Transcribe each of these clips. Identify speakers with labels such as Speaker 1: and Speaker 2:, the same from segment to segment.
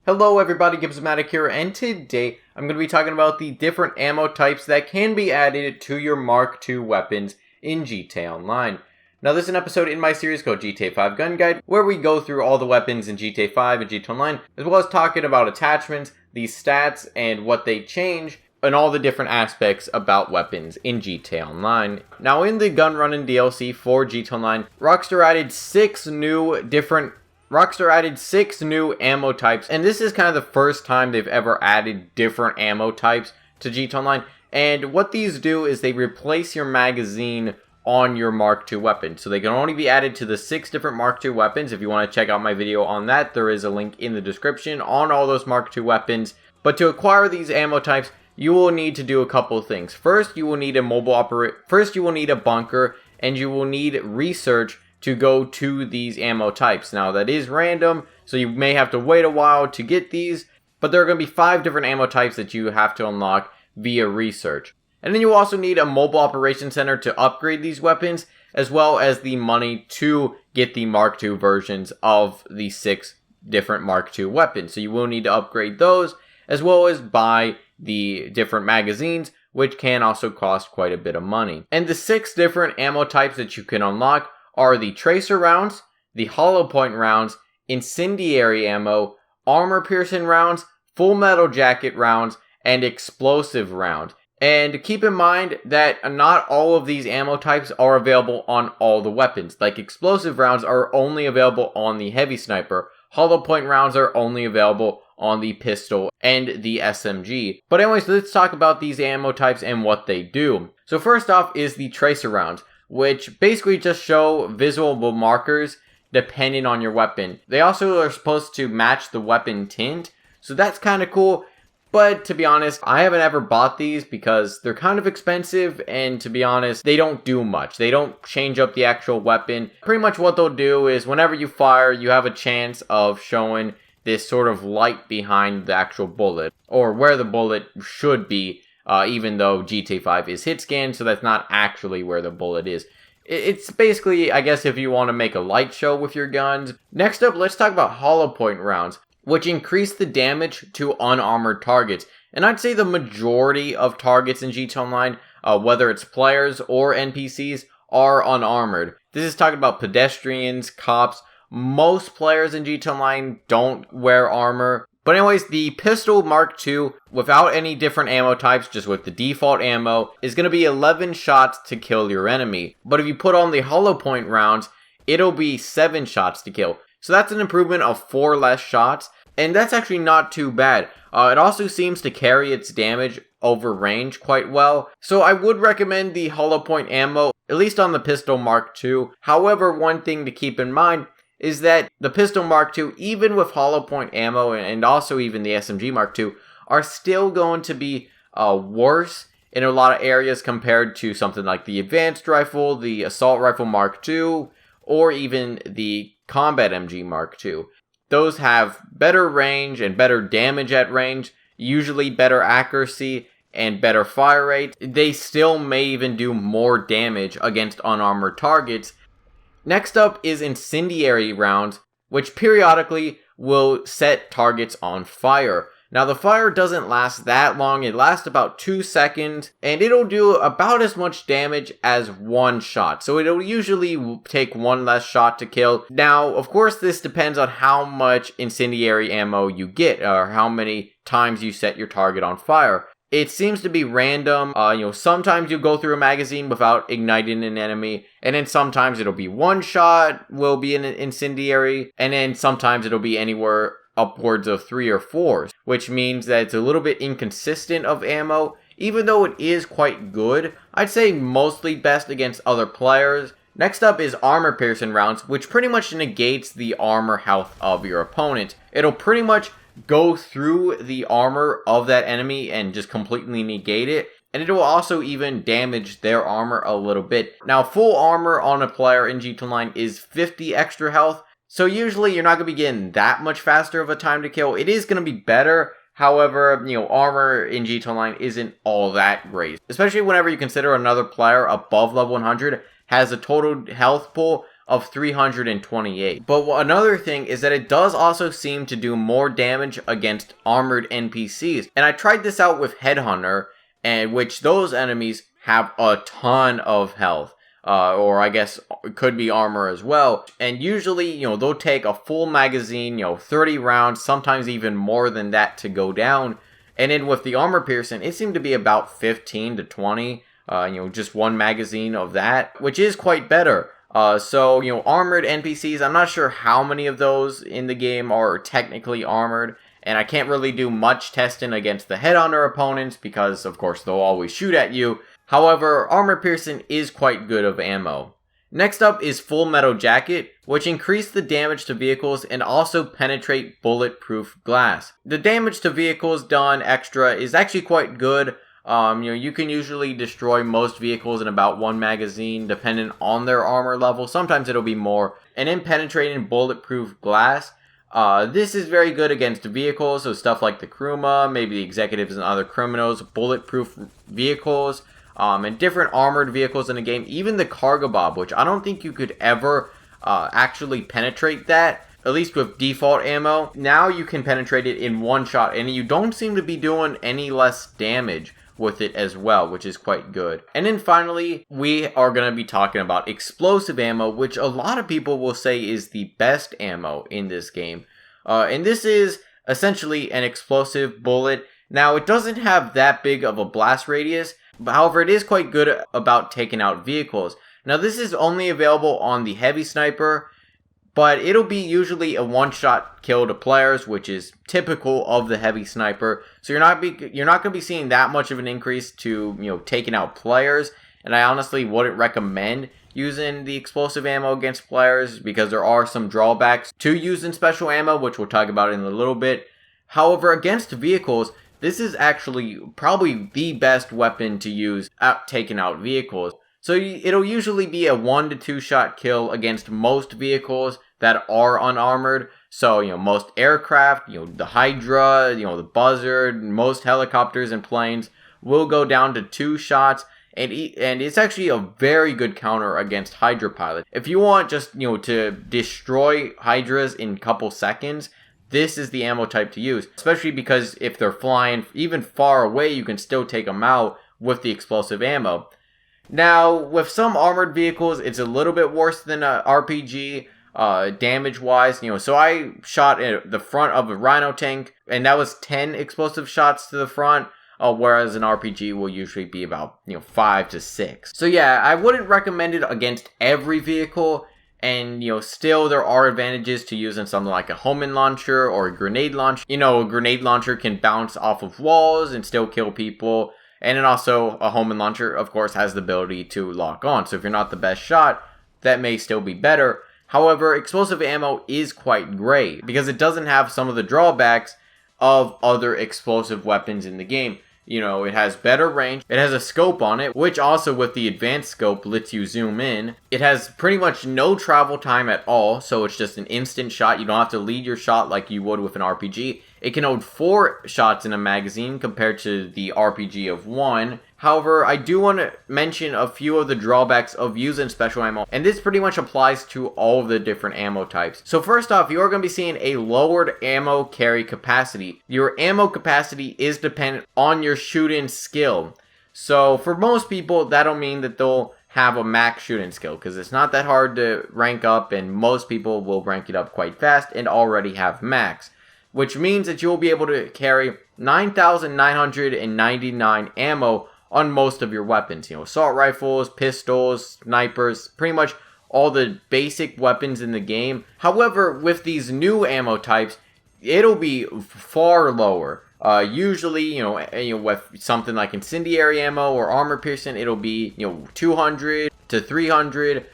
Speaker 1: Hello everybody, Gibbsmatic here, and today I'm going to be talking about the different ammo types that can be added to your Mark II weapons in GTA Online. Now this is an episode in my series called GTA 5 Gun Guide, where we go through all the weapons in GTA 5 and GTA Online, as well as talking about attachments, the stats, and what they change, and all the different aspects about weapons in GTA Online. Now in the Gunrunning DLC for GTA Online, Rockstar added 6 new ammo types, and this is kind of the first time they've ever added different ammo types to GTA Online. And what these do is they replace your magazine on your Mark II weapon. So they can only be added to the 6 different Mark II weapons. If you want to check out my video on that, there is a link in the description on all those Mark II weapons. But to acquire these ammo types, you will need to do a couple of things. First, you will need a bunker, and you will need research to go to these ammo types. Now that is random, so you may have to wait a while to get these, but there are going to be 5 different ammo types that you have to unlock via research. And then you also need a mobile operation center to upgrade these weapons, as well as the money to get the Mark II versions of the 6 different Mark II weapons. So you will need to upgrade those, as well as buy the different magazines, which can also cost quite a bit of money. And the 6 different ammo types that you can unlock are the tracer rounds, the hollow point rounds, incendiary ammo, armor piercing rounds, full metal jacket rounds, and explosive rounds. And keep in mind that not all of these ammo types are available on all the weapons. Like explosive rounds are only available on the heavy sniper. Hollow point rounds are only available on the pistol and the SMG. But anyways, let's talk about these ammo types and what they do. So first off is the tracer rounds, which basically just show visual markers depending on your weapon. They also are supposed to match the weapon tint, so that's kind of cool. But to be honest, I haven't ever bought these because they're kind of expensive, and to be honest, they don't do much. They don't change up the actual weapon. Pretty much what they'll do is whenever you fire, you have a chance of showing this sort of light behind the actual bullet, or where the bullet should be. Even though GTA 5 is hit scan, so that's not actually where the bullet is. It's basically, I guess, if you want to make a light show with your guns. Next up, let's talk about hollow point rounds, which increase the damage to unarmored targets. And I'd say the majority of targets in GTA Online, whether it's players or NPCs, are unarmored. This is talking about pedestrians, cops. Most players in GTA Online don't wear armor. But anyways, the pistol Mark II, without any different ammo types, just with the default ammo, is going to be 11 shots to kill your enemy. But if you put on the hollow point rounds, it'll be 7 shots to kill. So that's an improvement of 4 less shots, and that's actually not too bad. It also seems to carry its damage over range quite well. So I would recommend the hollow point ammo, at least on the pistol Mark II. However, one thing to keep in mind is that the pistol Mark II, even with hollow point ammo and also even the SMG Mark II, are still going to be worse in a lot of areas compared to something like the advanced rifle, the assault rifle Mark II, or even the combat MG Mark II. Those have better range and better damage at range, usually better accuracy and better fire rate. They still may even do more damage against unarmored targets. Next up is incendiary rounds, which periodically will set targets on fire. Now the fire doesn't last that long, it lasts about 2 seconds, and it'll do about as much damage as 1 shot. So it'll usually take 1 less shot to kill. Now, of course, this depends on how much incendiary ammo you get, or how many times you set your target on fire. It seems to be random. Sometimes you go through a magazine without igniting an enemy, and then sometimes it'll be 1 shot will be an incendiary, and then sometimes it'll be anywhere upwards of 3 or 4, which means that it's a little bit inconsistent of ammo. Even though it is quite good, I'd say mostly best against other players. Next up is armor piercing rounds, which pretty much negates the armor health of your opponent. It'll pretty much go through the armor of that enemy and just completely negate it, and it will also even damage their armor a little bit. Now, full armor on a player in GTA Online is 50 extra health, so usually you're not going to be getting that much faster of a time to kill. It is going to be better. However, armor in GTA Online isn't all that great, especially whenever you consider another player above level 100 has a total health pool of 328. But another thing is that it does also seem to do more damage against armored NPCs. And I tried this out with Headhunter, and which those enemies have a ton of health. Or I guess it could be armor as well. And usually, they'll take a full magazine, 30 rounds, sometimes even more than that to go down. And then with the armor piercing, it seemed to be about 15 to 20, just one magazine of that, which is quite better. So, armored NPCs, I'm not sure how many of those in the game are technically armored. And I can't really do much testing against the Headhunter opponents because, of course, they'll always shoot at you. However, armor piercing is quite good of ammo. Next up is Full Metal Jacket, which increase the damage to vehicles and also penetrate bulletproof glass. The damage to vehicles done extra is actually quite good. You can usually destroy most vehicles in about one magazine, depending on their armor level. Sometimes it'll be more. And in penetrating bulletproof glass, this is very good against vehicles, so stuff like the Kruma, maybe the executives and other criminals, bulletproof vehicles, and different armored vehicles in the game. Even the Cargo Bob, which I don't think you could ever actually penetrate that, at least with default ammo. Now you can penetrate it in one shot, and you don't seem to be doing any less damage with it as well, which is quite good. And then finally, we are going to be talking about explosive ammo, which a lot of people will say is the best ammo in this game. And this is essentially an explosive bullet. Now, it doesn't have that big of a blast radius, but however, it is quite good about taking out vehicles. Now, this is only available on the heavy sniper, but it'll be usually a one-shot kill to players, which is typical of the heavy sniper. So you're not going to be seeing that much of an increase to, taking out players. And I honestly wouldn't recommend using the explosive ammo against players because there are some drawbacks to using special ammo, which we'll talk about in a little bit. However, against vehicles, this is actually probably the best weapon to use at taking out vehicles. So it'll usually be a 1 to 2 shot kill against most vehicles that are unarmored. So, most aircraft, the Hydra, the Buzzard, most helicopters and planes will go down to 2 shots. And it's actually a very good counter against Hydra pilots. If you want just, to destroy Hydras in a couple seconds, this is the ammo type to use. Especially because if they're flying even far away, you can still take them out with the explosive ammo. Now, with some armored vehicles, it's a little bit worse than a RPG. Damage-wise, so I shot at the front of a Rhino tank, and that was 10 explosive shots to the front, whereas an RPG will usually be about, 5 to 6. So yeah, I wouldn't recommend it against every vehicle, and, still there are advantages to using something like a homing launcher or a grenade launcher. A grenade launcher can bounce off of walls and still kill people, and then also a homing launcher, of course, has the ability to lock on, so if you're not the best shot, that may still be better. However, explosive ammo is quite great because it doesn't have some of the drawbacks of other explosive weapons in the game. It has better range, it has a scope on it, which also with the advanced scope lets you zoom in. It has pretty much no travel time at all, so it's just an instant shot. You don't have to lead your shot like you would with an RPG. It can hold 4 shots in a magazine compared to the RPG of 1. However, I do want to mention a few of the drawbacks of using special ammo, and this pretty much applies to all of the different ammo types. So first off, you're going to be seeing a lowered ammo carry capacity. Your ammo capacity is dependent on your shooting skill. So for most people, that'll mean that they'll have a max shooting skill, because it's not that hard to rank up, and most people will rank it up quite fast and already have max. Which means that you'll be able to carry 9,999 ammo on most of your weapons. Assault rifles, pistols, snipers, pretty much all the basic weapons in the game. However, with these new ammo types, it'll be far lower. Usually, with something like incendiary ammo or armor piercing, it'll be, 200 to 300,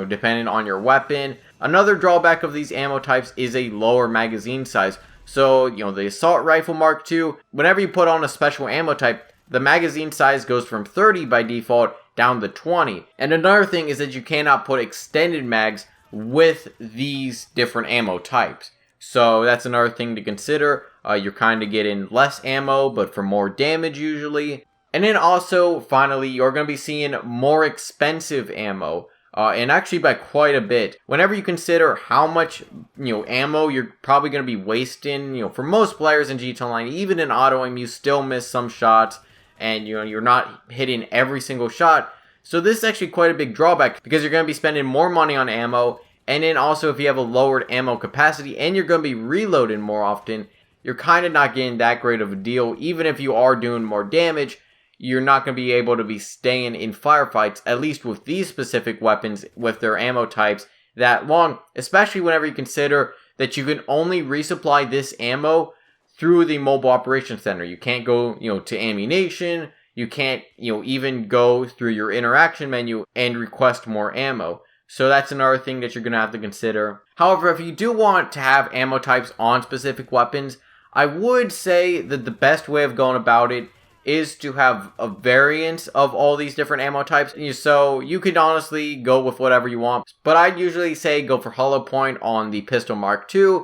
Speaker 1: depending on your weapon. Another drawback of these ammo types is a lower magazine size. So, the Assault Rifle Mark II, whenever you put on a special ammo type, the magazine size goes from 30 by default down to 20. And another thing is that you cannot put extended mags with these different ammo types. So that's another thing to consider. You're kind of getting less ammo, but for more damage usually. And then also, finally, you're going to be seeing more expensive ammo. and actually by quite a bit. Whenever you consider how much, ammo you're probably going to be wasting, for most players in GTA Online, even in auto aim, you still miss some shots, and you're not hitting every single shot. So this is actually quite a big drawback because you're going to be spending more money on ammo, and then also if you have a lowered ammo capacity and you're going to be reloading more often, you're kind of not getting that great of a deal. Even if you are doing more damage, you're not going to be able to be staying in firefights, at least with these specific weapons with their ammo types, that long, especially whenever you consider that you can only resupply this ammo through the mobile operations center. You can't go, to ammunition, you can't, even go through your interaction menu and request more ammo. So that's another thing that you're going to have to consider. However, if you do want to have ammo types on specific weapons, I would say that the best way of going about it is to have a variance of all these different ammo types. So you could honestly go with whatever you want. But I'd usually say go for hollow point on the pistol Mark II.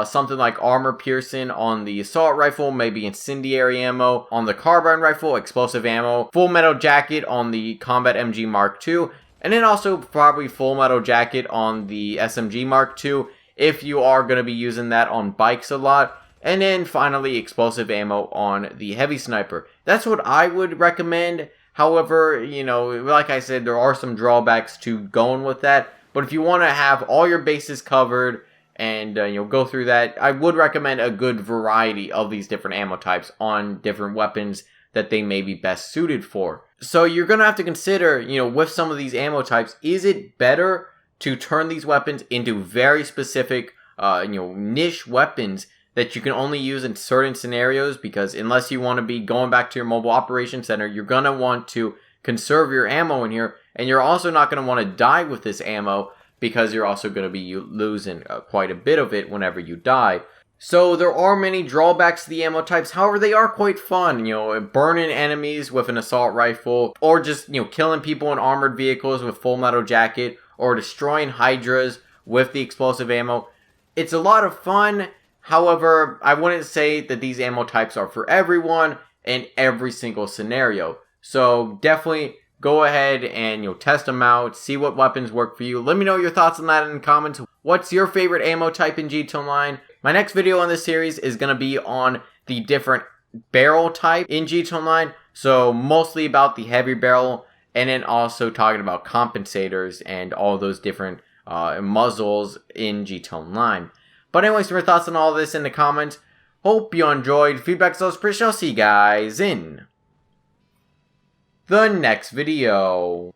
Speaker 1: Something like armor piercing on the assault rifle, maybe incendiary ammo on the carbine rifle, explosive ammo, full metal jacket on the combat MG Mark II. And then also probably full metal jacket on the SMG Mark II if you are going to be using that on bikes a lot. And then finally, explosive ammo on the heavy sniper. That's what I would recommend. However, like I said, there are some drawbacks to going with that. But if you want to have all your bases covered and go through that, I would recommend a good variety of these different ammo types on different weapons that they may be best suited for. So you're going to have to consider, with some of these ammo types, is it better to turn these weapons into very specific, niche weapons that you can only use in certain scenarios? Because unless you want to be going back to your mobile operations center, you're going to want to conserve your ammo in here, and you're also not going to want to die with this ammo because you're also going to be losing quite a bit of it whenever you die. So there are many drawbacks to the ammo types. However, they are quite fun. Burning enemies with an assault rifle, or just, killing people in armored vehicles with full metal jacket, or destroying hydras with the explosive ammo. It's a lot of fun. However, I wouldn't say that these ammo types are for everyone in every single scenario. So definitely go ahead and test them out, see what weapons work for you. Let me know your thoughts on that in the comments. What's your favorite ammo type in GTA Online? My next video on this series is going to be on the different barrel type in GTA Online. So mostly about the heavy barrel, and then also talking about compensators and all those different muzzles in GTA Online. But anyways, your thoughts on all this in the comments. Hope you enjoyed. Feedback is always appreciated. I'll see you guys in the next video.